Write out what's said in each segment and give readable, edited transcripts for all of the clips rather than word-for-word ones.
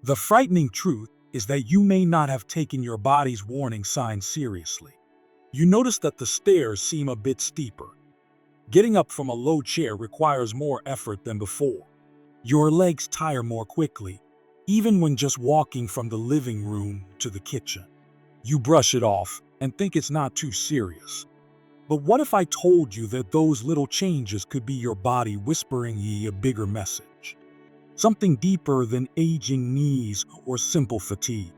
The frightening truth is that you may not have taken your body's warning signs seriously. You notice that the stairs seem a bit steeper. Getting up from a low chair requires more effort than before. Your legs tire more quickly, even when just walking from the living room to the kitchen. You brush it off and think it's not too serious. But what if I told you that those little changes could be your body whispering ye a bigger message? Something deeper than aging knees or simple fatigue.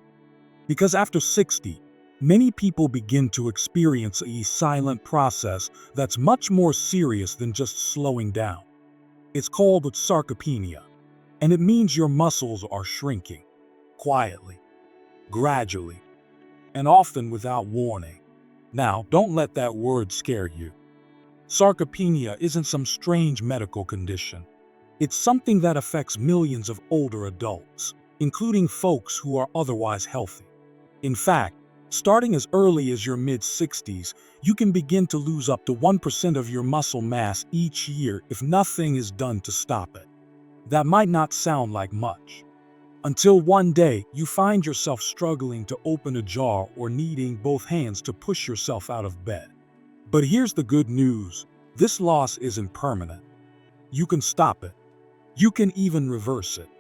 Because after 60, many people begin to experience a silent process that's much more serious than just slowing down. It's called sarcopenia, and it means your muscles are shrinking, quietly, gradually, and often without warning. Now, don't let that word scare you. Sarcopenia isn't some strange medical condition. It's something that affects millions of older adults, including folks who are otherwise healthy. In fact, starting as early as your mid-60s, you can begin to lose up to 1% of your muscle mass each year if nothing is done to stop it. That might not sound like much, until one day you find yourself struggling to open a jar or needing both hands to push yourself out of bed. But here's the good news. This loss isn't permanent. You can stop it. You can even reverse it.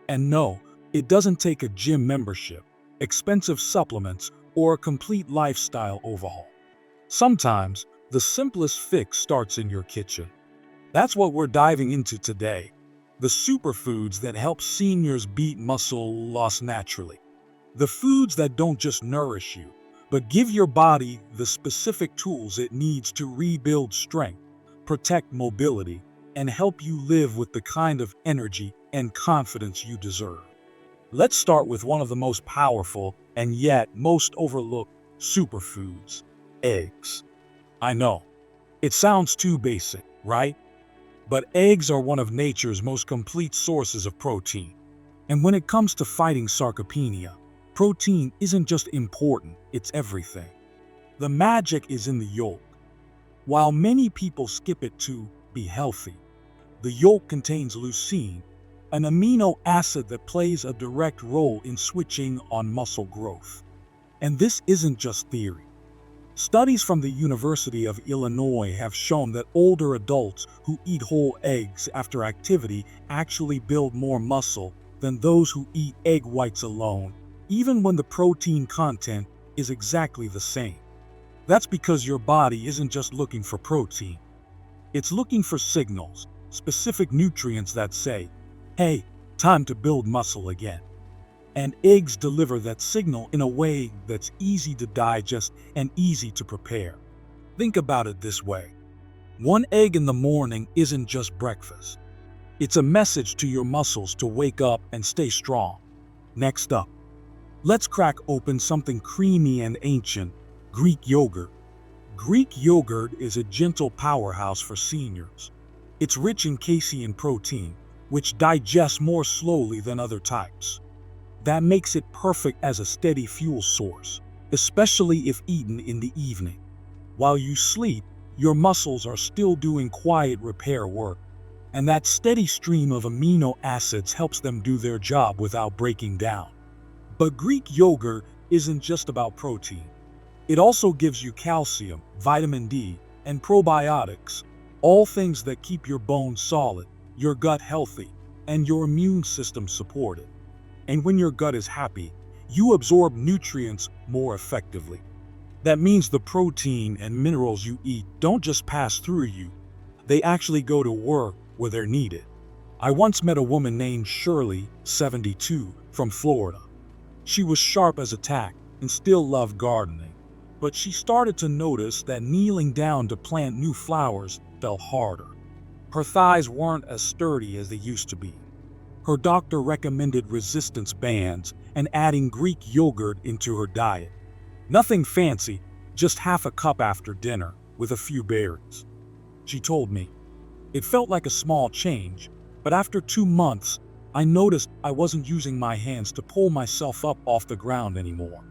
And no, it doesn't take a gym membership, expensive supplements, or a complete lifestyle overhaul. Sometimes, the simplest fix starts in your kitchen. That's what we're diving into today. The superfoods that help seniors beat muscle loss naturally. The foods that don't just nourish you, but give your body the specific tools it needs to rebuild strength, protect mobility, and help you live with the kind of energy and confidence you deserve. Let's start with one of the most powerful and yet most overlooked superfoods: eggs. I know, it sounds too basic, right? But eggs are one of nature's most complete sources of protein. And when it comes to fighting sarcopenia, protein isn't just important, it's everything. The magic is in the yolk. While many people skip it to be healthy, the yolk contains leucine, an amino acid that plays a direct role in switching on muscle growth. And this isn't just theory. Studies from the University of Illinois have shown that older adults who eat whole eggs after activity actually build more muscle than those who eat egg whites alone, even when the protein content is exactly the same. That's because your body isn't just looking for protein. It's looking for signals, specific nutrients that say, hey, time to build muscle again. And eggs deliver that signal in a way that's easy to digest and easy to prepare. Think about it this way. One egg in the morning isn't just breakfast. It's a message to your muscles to wake up and stay strong. Next up, let's crack open something creamy and ancient: Greek yogurt. Greek yogurt is a gentle powerhouse for seniors. It's rich in casein protein, which digests more slowly than other types. That makes it perfect as a steady fuel source, especially if eaten in the evening. While you sleep, your muscles are still doing quiet repair work, and that steady stream of amino acids helps them do their job without breaking down. But Greek yogurt isn't just about protein. It also gives you calcium, vitamin D, and probiotics, all things that keep your bones solid, your gut healthy, and your immune system supported. And when your gut is happy, you absorb nutrients more effectively. That means the protein and minerals you eat don't just pass through you, they actually go to work where they're needed. I once met a woman named Shirley, 72, from Florida. She was sharp as a tack and still loved gardening, but she started to notice that kneeling down to plant new flowers felt harder. Her thighs weren't as sturdy as they used to be. Her doctor recommended resistance bands and adding Greek yogurt into her diet. Nothing fancy, just half a cup after dinner with a few berries. She told me, it felt like a small change, but after 2 months, I noticed I wasn't using my hands to pull myself up off the ground anymore.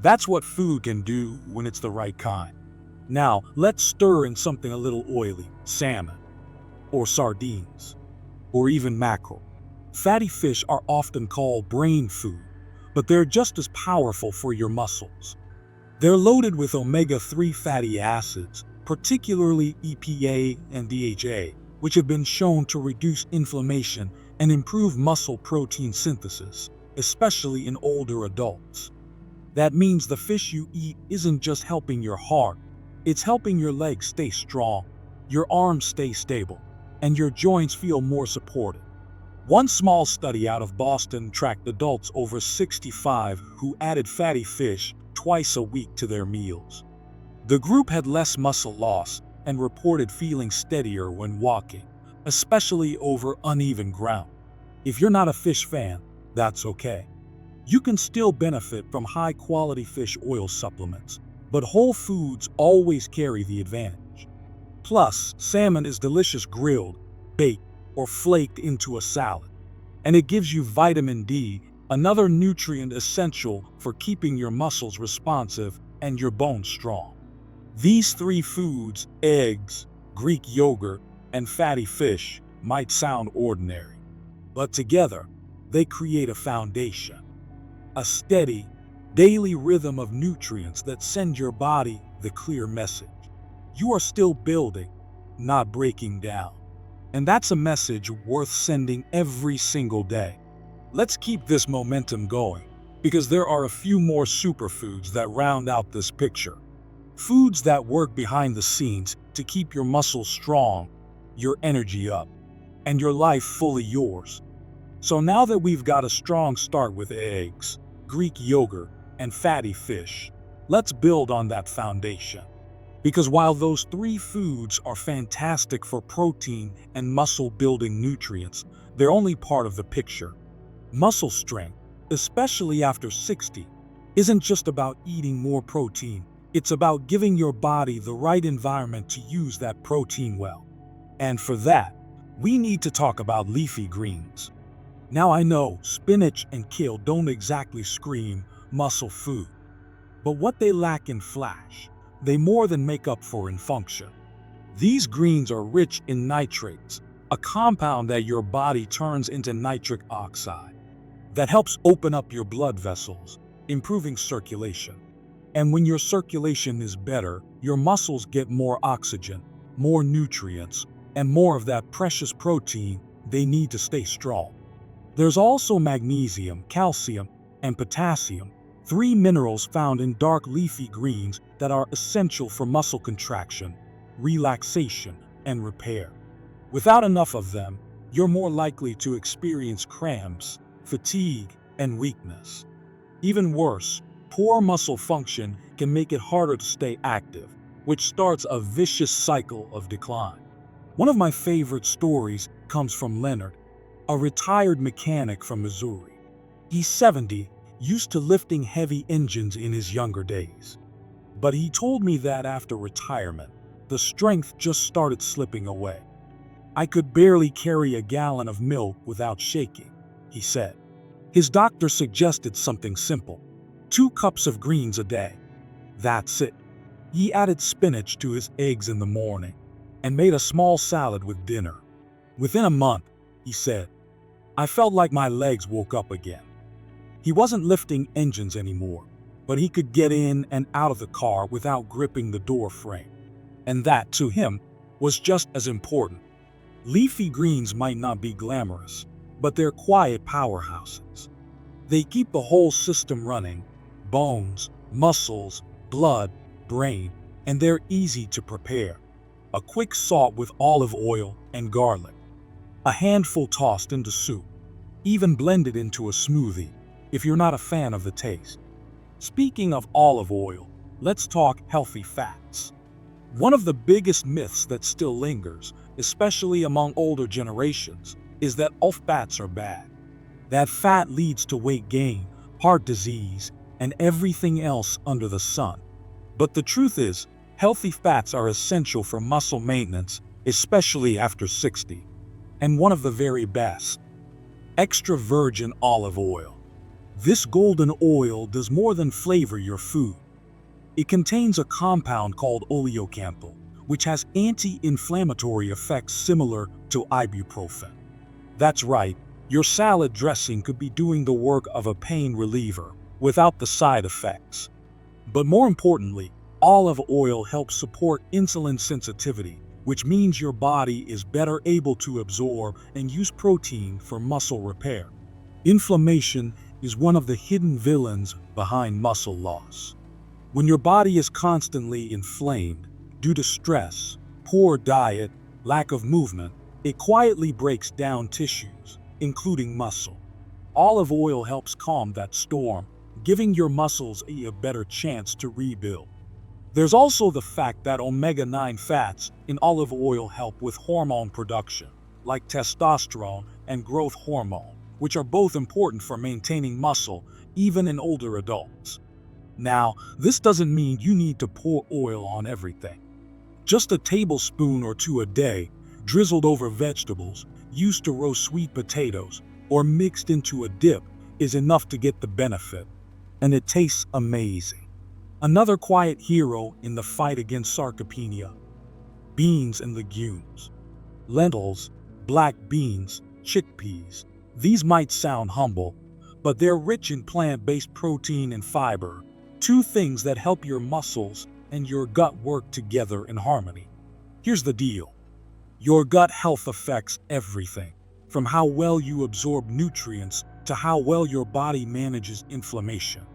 That's what food can do when it's the right kind. Now, let's stir in something a little oily: salmon, or sardines, or even mackerel. Fatty fish are often called brain food, but they're just as powerful for your muscles. They're loaded with omega-3 fatty acids, particularly EPA and DHA, which have been shown to reduce inflammation and improve muscle protein synthesis, especially in older adults. That means the fish you eat isn't just helping your heart, it's helping your legs stay strong, your arms stay stable, and your joints feel more supported. One small study out of Boston tracked adults over 65 who added fatty fish twice a week to their meals. The group had less muscle loss and reported feeling steadier when walking, especially over uneven ground. If you're not a fish fan, that's okay. You can still benefit from high-quality fish oil supplements, but whole foods always carry the advantage. Plus, salmon is delicious grilled, baked, or flaked into a salad. And it gives you vitamin D, another nutrient essential for keeping your muscles responsive and your bones strong. These three foods, eggs, Greek yogurt, and fatty fish, might sound ordinary, but together, they create a foundation. A steady, daily rhythm of nutrients that send your body the clear message. You are still building, not breaking down. And that's a message worth sending every single day. Let's keep this momentum going, because there are a few more superfoods that round out this picture. Foods that work behind the scenes to keep your muscles strong, your energy up, and your life fully yours. So now that we've got a strong start with eggs, Greek yogurt, and fatty fish, let's build on that foundation. Because while those three foods are fantastic for protein and muscle-building nutrients, they're only part of the picture. Muscle strength, especially after 60, isn't just about eating more protein. It's about giving your body the right environment to use that protein well. And for that, we need to talk about leafy greens. Now I know spinach and kale don't exactly scream muscle food, but what they lack in flash, they more than make up for in function. These greens are rich in nitrates, a compound that your body turns into nitric oxide, that helps open up your blood vessels, improving circulation. And when your circulation is better, your muscles get more oxygen, more nutrients, and more of that precious protein they need to stay strong. There's also magnesium, calcium, and potassium, three minerals found in dark leafy greens that are essential for muscle contraction, relaxation, and repair. Without enough of them, you're more likely to experience cramps, fatigue, and weakness. Even worse, poor muscle function can make it harder to stay active, which starts a vicious cycle of decline. One of my favorite stories comes from Leonard, a retired mechanic from Missouri. He's 70, used to lifting heavy engines in his younger days. But he told me that after retirement, the strength just started slipping away. I could barely carry a gallon of milk without shaking, he said. His doctor suggested something simple: 2 cups of greens a day. That's it. He added spinach to his eggs in the morning and made a small salad with dinner. Within a month, he said, I felt like my legs woke up again. He wasn't lifting engines anymore, but he could get in and out of the car without gripping the door frame. And that, to him, was just as important. Leafy greens might not be glamorous, but they're quiet powerhouses. They keep the whole system running: bones, muscles, blood, brain, and they're easy to prepare. A quick salt with olive oil and garlic. A handful tossed into soup. Even blended into a smoothie, if you're not a fan of the taste. Speaking of olive oil, let's talk healthy fats. One of the biggest myths that still lingers, especially among older generations, is that all fats are bad. That fat leads to weight gain, heart disease, and everything else under the sun. But the truth is, healthy fats are essential for muscle maintenance, especially after 60. And one of the very best: extra virgin olive oil. This golden oil does more than flavor your food. It contains a compound called oleocanthal, which has anti-inflammatory effects similar to ibuprofen. That's right, Your salad dressing could be doing the work of a pain reliever without the side effects. But more importantly, olive oil helps support insulin sensitivity, which means your body is better able to absorb and use protein for muscle repair. Inflammation is one of the hidden villains behind muscle loss. When your body is constantly inflamed due to stress, poor diet, lack of movement, it quietly breaks down tissues, including muscle. Olive oil helps calm that storm, giving your muscles a better chance to rebuild. There's also the fact that omega-9 fats in olive oil help with hormone production, like testosterone and growth hormone, which are both important for maintaining muscle even in older adults. Now, this doesn't mean you need to pour oil on everything. Just a tablespoon or two a day, drizzled over vegetables, used to roast sweet potatoes, or mixed into a dip, is enough to get the benefit. And it tastes amazing. Another quiet hero in the fight against sarcopenia: beans and legumes. Lentils, black beans, chickpeas. These might sound humble, but they're rich in plant-based protein and fiber, two things that help your muscles and your gut work together in harmony. Here's the deal. Your gut health affects everything, from how well you absorb nutrients to how well your body manages inflammation.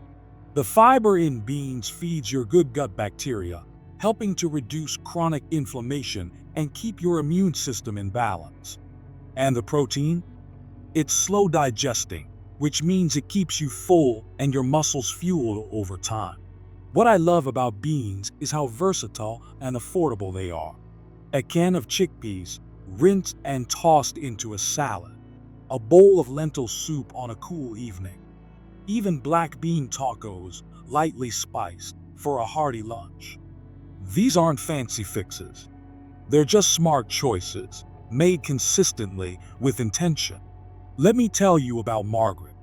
The fiber in beans feeds your good gut bacteria, helping to reduce chronic inflammation and keep your immune system in balance. And the protein? It's slow digesting, which means it keeps you full and your muscles fueled over time. What I love about beans is how versatile and affordable they are. A can of chickpeas, rinsed and tossed into a salad. A bowl of lentil soup on a cool evening. Even black bean tacos, lightly spiced, for a hearty lunch. These aren't fancy fixes. They're just smart choices, made consistently with intention. Let me tell you about Margaret.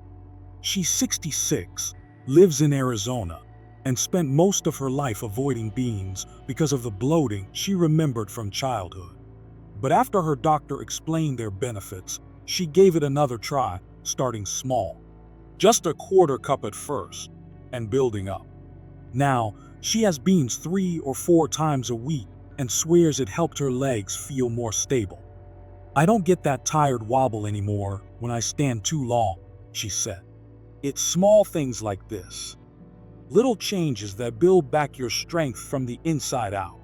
She's 66, lives in Arizona, and spent most of her life avoiding beans because of the bloating she remembered from childhood. But after her doctor explained their benefits, she gave it another try, starting small. Just a quarter cup at first, and building up. Now, she has beans 3 or 4 times a week and swears it helped her legs feel more stable. "I don't get that tired wobble anymore when I stand too long," she said. It's small things like this. Little changes that build back your strength from the inside out.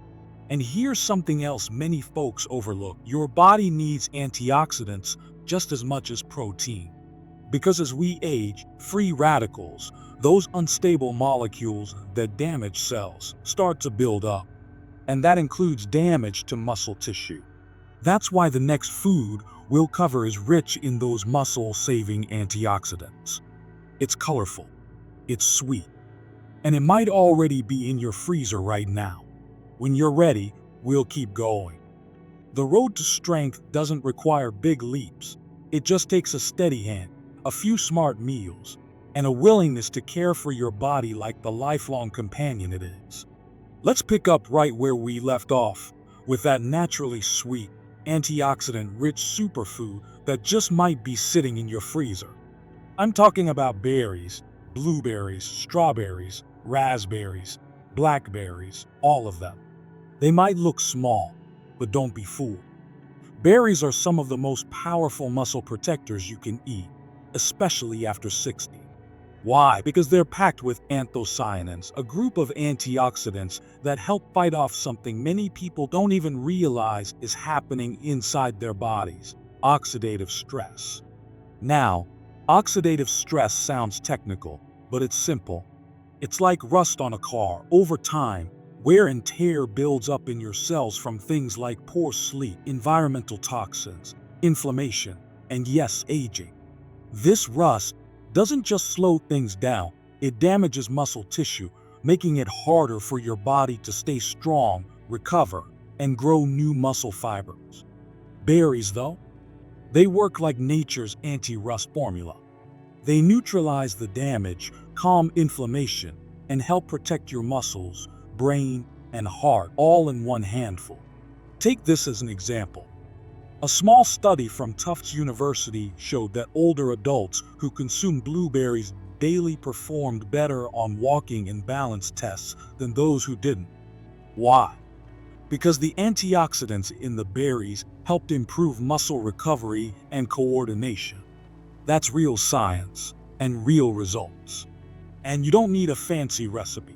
And here's something else many folks overlook. Your body needs antioxidants just as much as protein. Because as we age, free radicals, those unstable molecules that damage cells, start to build up. And that includes damage to muscle tissue. That's why the next food we'll cover is rich in those muscle-saving antioxidants. It's colorful, it's sweet, and it might already be in your freezer right now. When you're ready, we'll keep going. The road to strength doesn't require big leaps. It just takes a steady hand, a few smart meals, and a willingness to care for your body like the lifelong companion it is. Let's pick up right where we left off, with that naturally sweet, antioxidant-rich superfood that just might be sitting in your freezer. I'm talking about berries, blueberries, strawberries, raspberries, blackberries, all of them. They might look small, but don't be fooled. Berries are some of the most powerful muscle protectors you can eat, especially after 60. Why? Because they're packed with anthocyanins, a group of antioxidants that help fight off something many people don't even realize is happening inside their bodies: oxidative stress. Now, oxidative stress sounds technical, but it's simple. It's like rust on a car. Over time, wear and tear builds up in your cells from things like poor sleep, environmental toxins, inflammation, and yes, aging. This rust doesn't just slow things down, it damages muscle tissue, making it harder for your body to stay strong, recover, and grow new muscle fibers. Berries, though, they work like nature's anti-rust formula. They neutralize the damage, calm inflammation, and help protect your muscles, brain, and heart all in one handful. Take this as an example. A small study from Tufts University showed that older adults who consumed blueberries daily performed better on walking and balance tests than those who didn't. Why? Because the antioxidants in the berries helped improve muscle recovery and coordination. That's real science and real results. And you don't need a fancy recipe.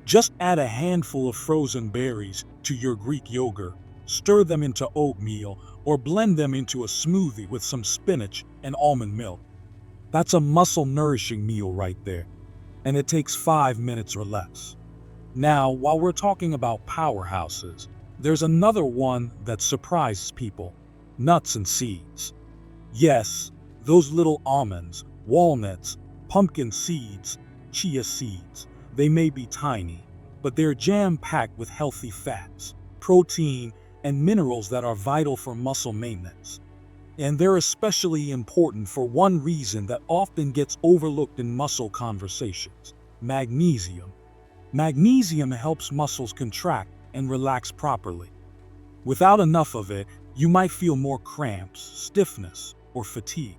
Just add a handful of frozen berries to your Greek yogurt, stir them into oatmeal, or blend them into a smoothie with some spinach and almond milk. That's a muscle-nourishing meal right there, and it takes 5 minutes or less. Now, while we're talking about powerhouses, there's another one that surprises people: nuts and seeds. Yes, those little almonds, walnuts, pumpkin seeds, chia seeds. They may be tiny, but they're jam-packed with healthy fats, protein, and minerals that are vital for muscle maintenance. And they're especially important for one reason that often gets overlooked in muscle conversations: magnesium. Magnesium helps muscles contract and relax properly. Without enough of it, you might feel more cramps, stiffness, or fatigue.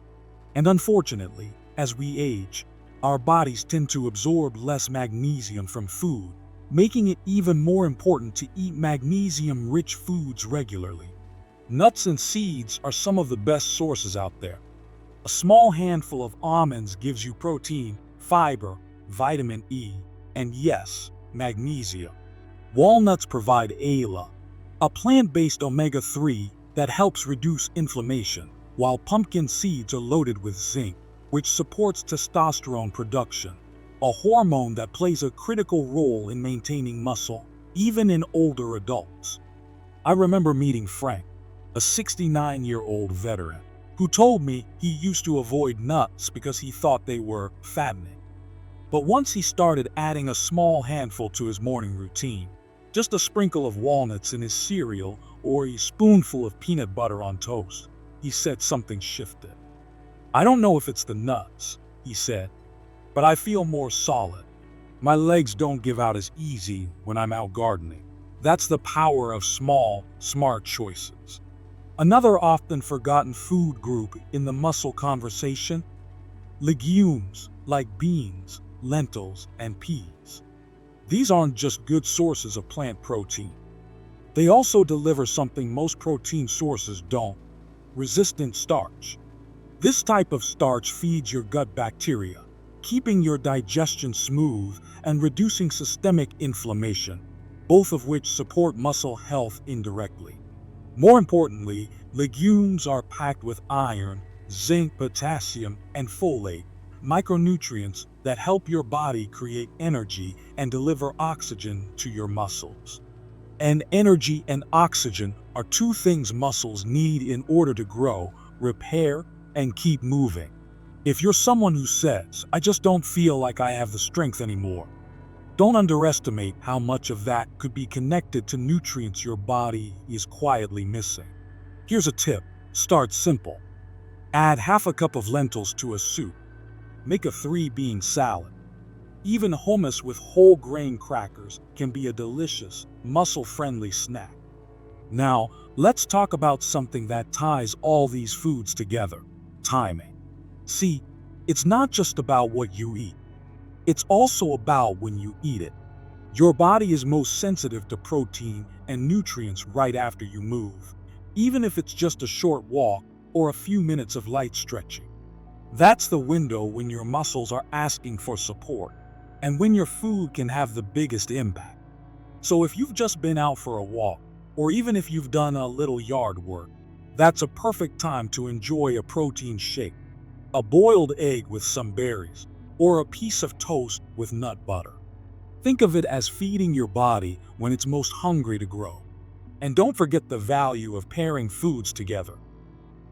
And unfortunately, as we age, our bodies tend to absorb less magnesium from food, making it even more important to eat magnesium-rich foods regularly. Nuts and seeds are some of the best sources out there. A small handful of almonds gives you protein, fiber, vitamin E, and yes, magnesium. Walnuts provide ALA, a plant-based omega-3 that helps reduce inflammation, while pumpkin seeds are loaded with zinc, which supports testosterone production, a hormone that plays a critical role in maintaining muscle, even in older adults. I remember meeting Frank, a 69-year-old veteran, who told me he used to avoid nuts because he thought they were fattening. But once he started adding a small handful to his morning routine, just a sprinkle of walnuts in his cereal or a spoonful of peanut butter on toast, he said something shifted. "I don't know if it's the nuts," he said, "but I feel more solid. My legs don't give out as easy when I'm out gardening." That's the power of small, smart choices. Another often forgotten food group in the muscle conversation: legumes like beans, lentils, and peas. These aren't just good sources of plant protein. They also deliver something most protein sources don't: resistant starch. This type of starch feeds your gut bacteria, keeping your digestion smooth and reducing systemic inflammation, both of which support muscle health indirectly. More importantly, legumes are packed with iron, zinc, potassium, and folate, micronutrients that help your body create energy and deliver oxygen to your muscles. And energy and oxygen are two things muscles need in order to grow, repair, and keep moving. If you're someone who says, "I just don't feel like I have the strength anymore," don't underestimate how much of that could be connected to nutrients your body is quietly missing. Here's a tip: start simple. Add half a cup of lentils to a soup. Make a 3-bean salad. Even hummus with whole grain crackers can be a delicious, muscle-friendly snack. Now, let's talk about something that ties all these foods together: timing. See, it's not just about what you eat. It's also about when you eat it. Your body is most sensitive to protein and nutrients right after you move, even if it's just a short walk or a few minutes of light stretching. That's the window when your muscles are asking for support, and when your food can have the biggest impact. So if you've just been out for a walk, or even if you've done a little yard work, that's a perfect time to enjoy a protein shake, a boiled egg with some berries, or a piece of toast with nut butter. Think of it as feeding your body when it's most hungry to grow. And don't forget the value of pairing foods together: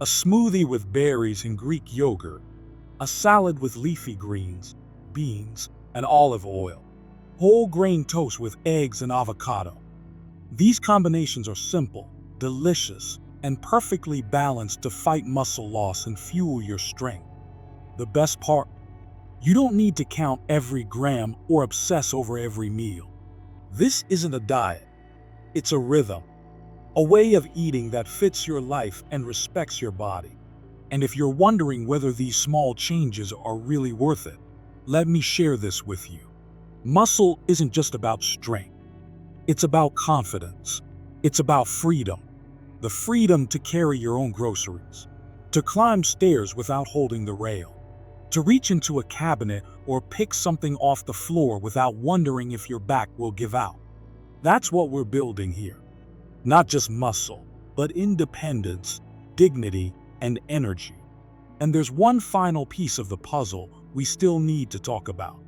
a smoothie with berries and Greek yogurt, a salad with leafy greens, beans, and olive oil, whole grain toast with eggs and avocado. These combinations are simple, delicious, and perfectly balanced to fight muscle loss and fuel your strength. The best part? You don't need to count every gram or obsess over every meal. This isn't a diet. It's a rhythm. A way of eating that fits your life and respects your body. And if you're wondering whether these small changes are really worth it, let me share this with you. Muscle isn't just about strength. It's about confidence. It's about freedom. The freedom to carry your own groceries, to climb stairs without holding the rail, to reach into a cabinet or pick something off the floor without wondering if your back will give out. That's what we're building here. Not just muscle, but independence, dignity, and energy. And there's one final piece of the puzzle we still need to talk about.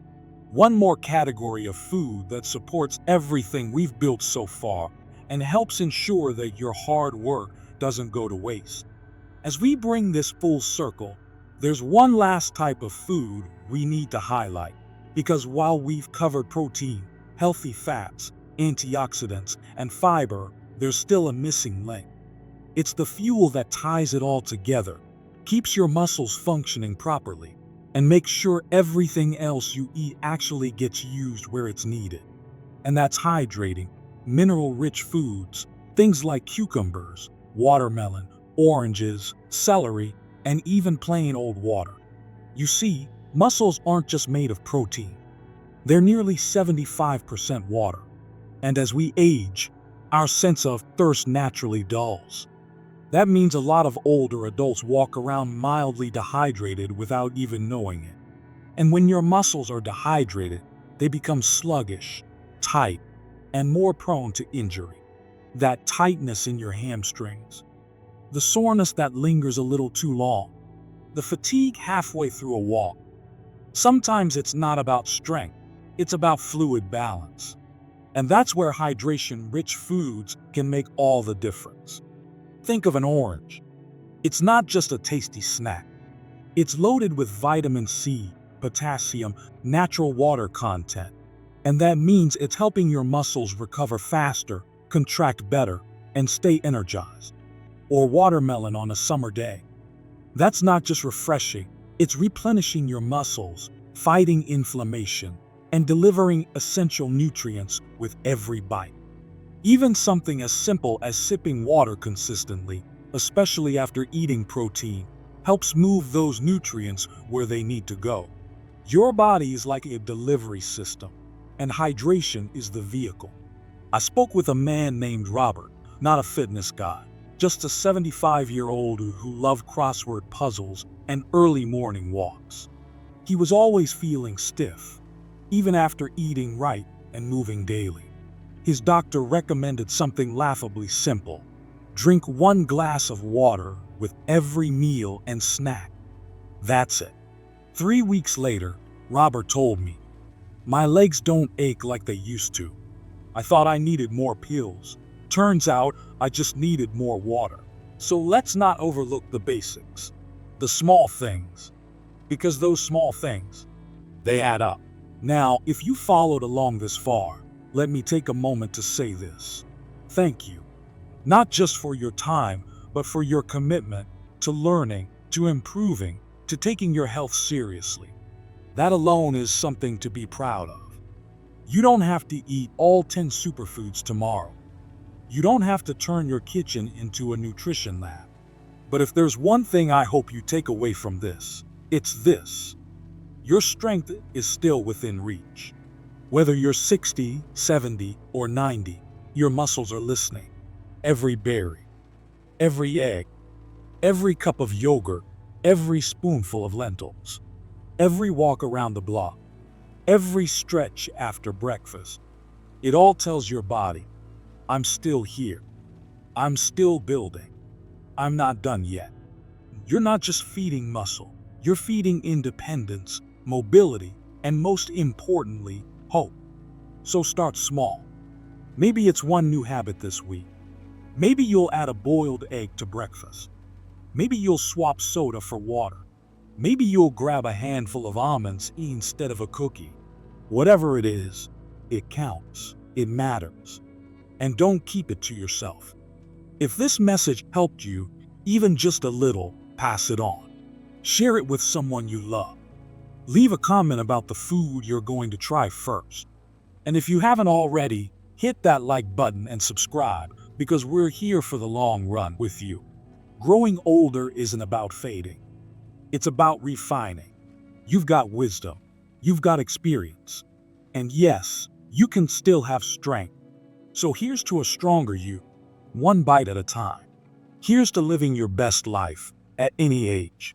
One more category of food that supports everything we've built so far and helps ensure that your hard work doesn't go to waste. As we bring this full circle, there's one last type of food we need to highlight, because while we've covered protein, healthy fats, antioxidants, and fiber, there's still a missing link. It's the fuel that ties it all together, keeps your muscles functioning properly, and makes sure everything else you eat actually gets used where it's needed. And that's hydrating, mineral-rich foods, things like cucumbers, watermelon, oranges, celery, and even plain old water. You see, muscles aren't just made of protein. They're nearly 75% water. And as we age, our sense of thirst naturally dulls. That means a lot of older adults walk around mildly dehydrated without even knowing it. And when your muscles are dehydrated, they become sluggish, tight, and more prone to injury. That tightness in your hamstrings, the soreness that lingers a little too long, the fatigue halfway through a walk. Sometimes it's not about strength, it's about fluid balance. And that's where hydration-rich foods can make all the difference. Think of an orange. It's not just a tasty snack. It's loaded with vitamin C, potassium, natural water content. And that means it's helping your muscles recover faster, contract better, and stay energized. Or watermelon on a summer day. That's not just refreshing, it's replenishing your muscles, fighting inflammation, and delivering essential nutrients with every bite. Even something as simple as sipping water consistently, especially after eating protein, helps move those nutrients where they need to go. Your body is like a delivery system, and hydration is the vehicle. I spoke with a man named Robert, not a fitness guy, just a 75-year-old who loved crossword puzzles and early morning walks. He was always feeling stiff, even after eating right and moving daily. His doctor recommended something laughably simple. Drink 1 glass of water with every meal and snack. That's it. 3 weeks later, Robert told me, "My legs don't ache like they used to. I thought I needed more pills. Turns out I just needed more water." So let's not overlook the basics, the small things, because those small things, they add up. Now, if you followed along this far, let me take a moment to say this. Thank you. Not just for your time, but for your commitment to learning, to improving, to taking your health seriously. That alone is something to be proud of. You don't have to eat all 10 superfoods tomorrow. You don't have to turn your kitchen into a nutrition lab. But if there's one thing I hope you take away from this, it's this. Your strength is still within reach. Whether you're 60, 70, or 90, your muscles are listening. Every berry, every egg, every cup of yogurt, every spoonful of lentils, every walk around the block, every stretch after breakfast. It all tells your body, I'm still here. I'm still building. I'm not done yet. You're not just feeding muscle. You're feeding independence, mobility, and most importantly, hope. So start small. Maybe it's one new habit this week. Maybe you'll add a boiled egg to breakfast. Maybe you'll swap soda for water. Maybe you'll grab a handful of almonds instead of a cookie. Whatever it is, it counts. It matters. And don't keep it to yourself. If this message helped you, even just a little, pass it on. Share it with someone you love. Leave a comment about the food you're going to try first. And if you haven't already, hit that like button and subscribe. because we're here for the long run with you. Growing older isn't about fading. It's about refining. You've got wisdom. You've got experience. And yes, you can still have strength. So here's to a stronger you, one bite at a time. Here's to living your best life at any age.